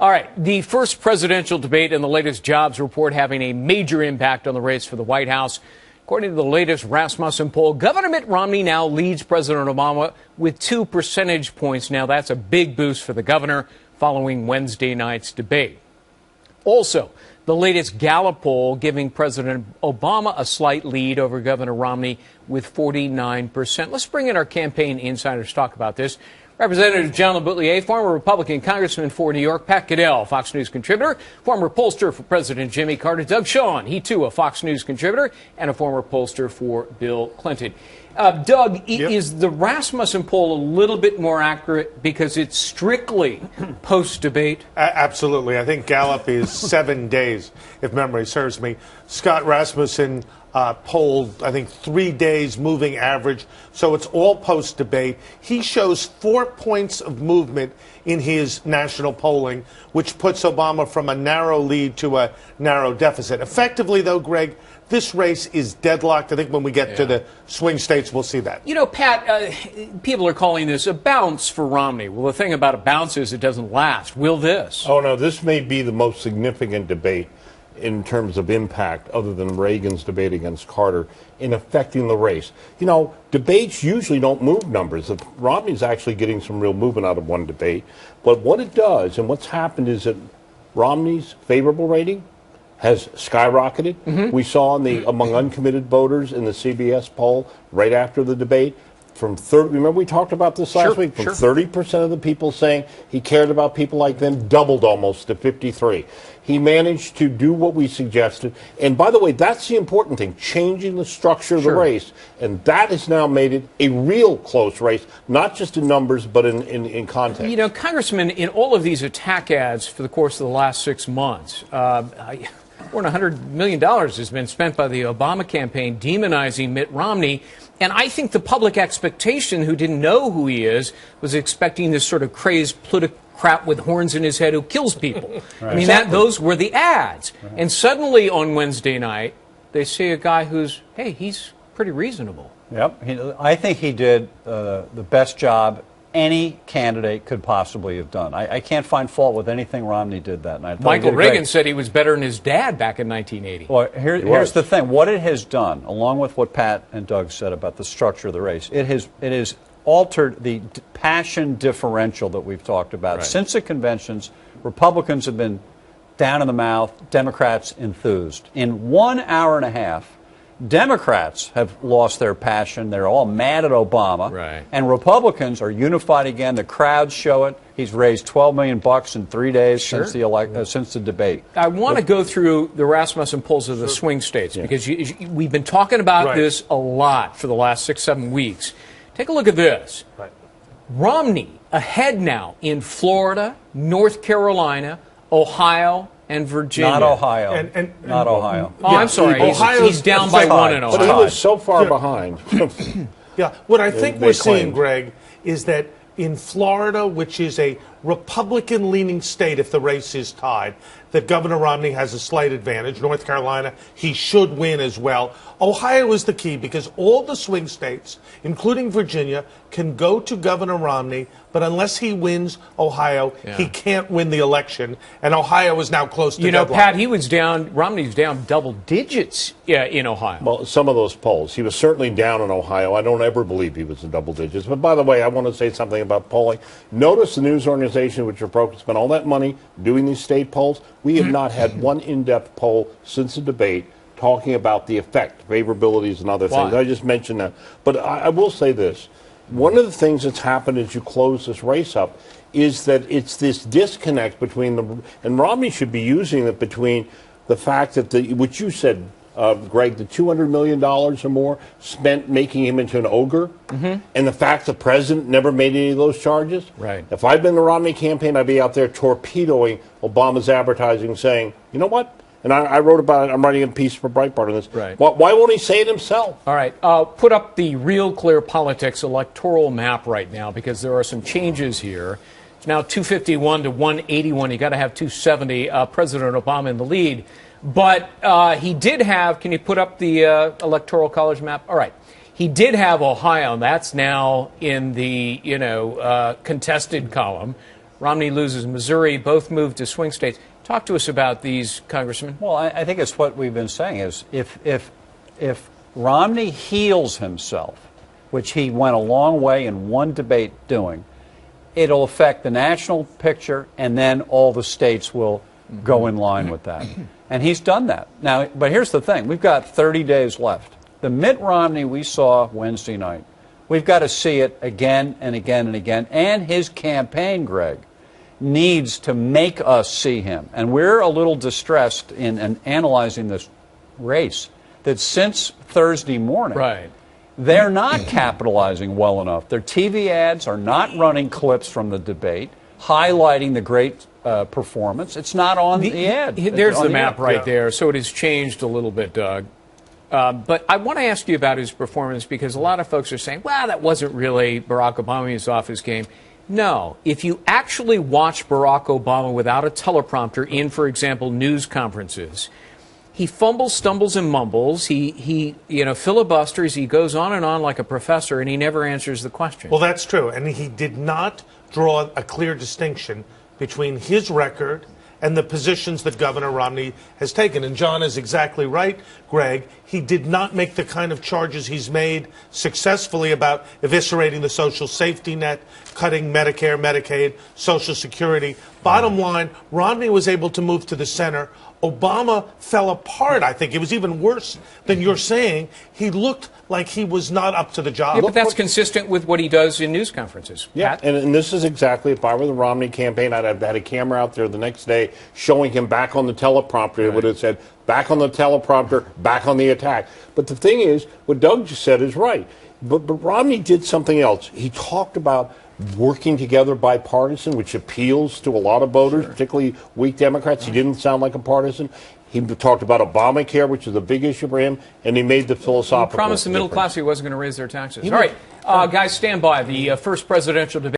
All right. The first presidential debate and the latest jobs report having a major impact on the race for the White House. According to the latest Rasmussen poll, Governor Mitt Romney now leads President Obama with 2 percentage points. Now, that's a big boost for the governor following Wednesday night's debate. Also, the latest Gallup poll giving President Obama a slight lead over Governor Romney with 49%. Let's bring in our campaign insiders to talk about this. Representative John LeBoutillier, former Republican congressman for New York; Pat Goodell, Fox News contributor; former pollster for President Jimmy Carter; Doug Shawn, he too a Fox News contributor and a former pollster for Bill Clinton. Doug, is the Rasmussen poll a little bit more accurate because it's strictly post-debate? Absolutely. I think Gallup is 7 days, if memory serves me. Scott Rasmussen polled, I think, 3 days moving average. So it's all post-debate. He shows 4 points of movement in his national polling, which puts Obama from a narrow lead to a narrow deficit. Effectively, though, Greg, this race is deadlocked. I think when we get to the swing states, we'll see that. You know, Pat, people are calling this a bounce for Romney. Well, the thing about a bounce is it doesn't last. Will this? Oh, no, this may be the most significant debate in terms of impact, other than Reagan's debate against Carter, in affecting the race. You know, debates usually don't move numbers. Romney's actually getting some real movement out of one debate. But what it does, and what's happened, is that Romney's favorable rating has skyrocketed. Mm-hmm. We saw among uncommitted voters in the CBS poll right after the debate, from 30, remember we talked about this last week, from 30% of the people saying he cared about people like them, doubled almost to 53. He managed to do what we suggested. And by the way, that's the important thing, changing the structure of the race. And that has now made it a real close race, not just in numbers, but in context. You know, Congressman, in all of these attack ads for the course of the last 6 months, more than $100 million has been spent by the Obama campaign demonizing Mitt Romney. And I think the public expectation, who didn't know who he is, was expecting this sort of crazed plutocrat with horns in his head who kills people. Right. I mean, those were the ads. Right. And suddenly on Wednesday night, they see a guy who's, hey, he's pretty reasonable. Yep. I think he did the best job any candidate could possibly have done. I can't find fault with anything Romney did that night. Michael Reagan said he was better than his dad back in 1980. Well, here's the thing. What it has done, along with what Pat and Doug said about the structure of the race, it has altered the passion differential that we've talked about. Right. Since the conventions, Republicans have been down in the mouth, Democrats enthused. In 1 hour and a half, Democrats have lost their passion. They're all mad at Obama. Right. And Republicans are unified again. The crowds show it. He's raised $12 million in 3 days since the debate. I want to go through the Rasmussen polls of the swing states because we've been talking about this a lot for the last 6-7 weeks. Take a look at this. Right. Romney ahead now in Florida, North Carolina, Ohio, and Virginia. Not Ohio. Not Ohio. Oh, I'm sorry. He's down by 1 in Ohio. But he was so far behind. What I think we're seeing, Greg, is that in Florida, which is a Republican-leaning state if the race is tied, that Governor Romney has a slight advantage. North Carolina, he should win as well. Ohio is the key because all the swing states, including Virginia, can go to Governor Romney, but unless he wins Ohio, he can't win the election. And Ohio is now close to deadlock. Pat, Romney's down double digits in Ohio. Well, some of those polls. He was certainly down in Ohio. I don't ever believe he was in double digits. But by the way, I want to say something about polling. Notice the news organization, which spent all that money doing these state polls. We have not had one in-depth poll since the debate talking about the effect, favorabilities, and other things. I just mentioned that. But I will say this. One of the things that's happened as you close this race up is that it's this disconnect between and Romney should be using it between the fact that which you said, Greg, the $200 million or more spent making him into an ogre, and the fact the president never made any of those charges. Right. If I'd been the Romney campaign, I'd be out there torpedoing Obama's advertising, saying, you know what? And I wrote about it. I'm writing a piece for Breitbart on this. Right. Why won't he say it himself? All right. Put up the Real Clear Politics electoral map right now because there are some changes here. It's now 251 to 181. You got to have 270. President Obama in the lead. But he did have, can you put up the Electoral College map? All right. He did have Ohio, and that's now in the, contested column. Romney loses Missouri. Both move to swing states. Talk to us about these, Congressman. Well, I think it's what we've been saying is if Romney heals himself, which he went a long way in one debate doing, it'll affect the national picture, and then all the states will go in line with that. And he's done that. Now, but here's the thing. We've got 30 days left. The Mitt Romney we saw Wednesday night, we've got to see it again and again and again. And his campaign, Greg, needs to make us see him. And we're a little distressed in analyzing this race that since Thursday morning, right, they're not capitalizing well enough. Their TV ads are not running clips from the debate, highlighting the great performance. It's not on the ad. There's the map right there. So it has changed a little bit, Doug. But I want to ask you about his performance because a lot of folks are saying, well, that wasn't really Barack Obama. He was off his game. No. If you actually watch Barack Obama without a teleprompter in, for example, news conferences, he fumbles, stumbles, and mumbles. He filibusters. He goes on and on like a professor, and he never answers the question. Well, that's true. And he did not draw a clear distinction between his record and the positions that Governor Romney has taken. And John is exactly right, Greg. He did not make the kind of charges he's made successfully about eviscerating the social safety net, cutting Medicare, Medicaid, Social Security. Bottom line, Romney was able to move to the center. Obama fell apart, I think. It was even worse than you're saying. He looked like he was not up to the job. Yeah, but that's consistent with what he does in news conferences. Yeah, and this is exactly, if I were the Romney campaign, I'd have had a camera out there the next day showing him back on the teleprompter. It would have said, back on the teleprompter, back on the attack. But the thing is, what Doug just said is right. But Romney did something else. He talked about working together bipartisan, which appeals to a lot of voters, particularly weak Democrats. He didn't sound like a partisan. He talked about Obamacare, which is a big issue for him, and he made the philosophical He promised the middle class he wasn't going to raise their taxes. All right, guys, stand by. The first presidential debate.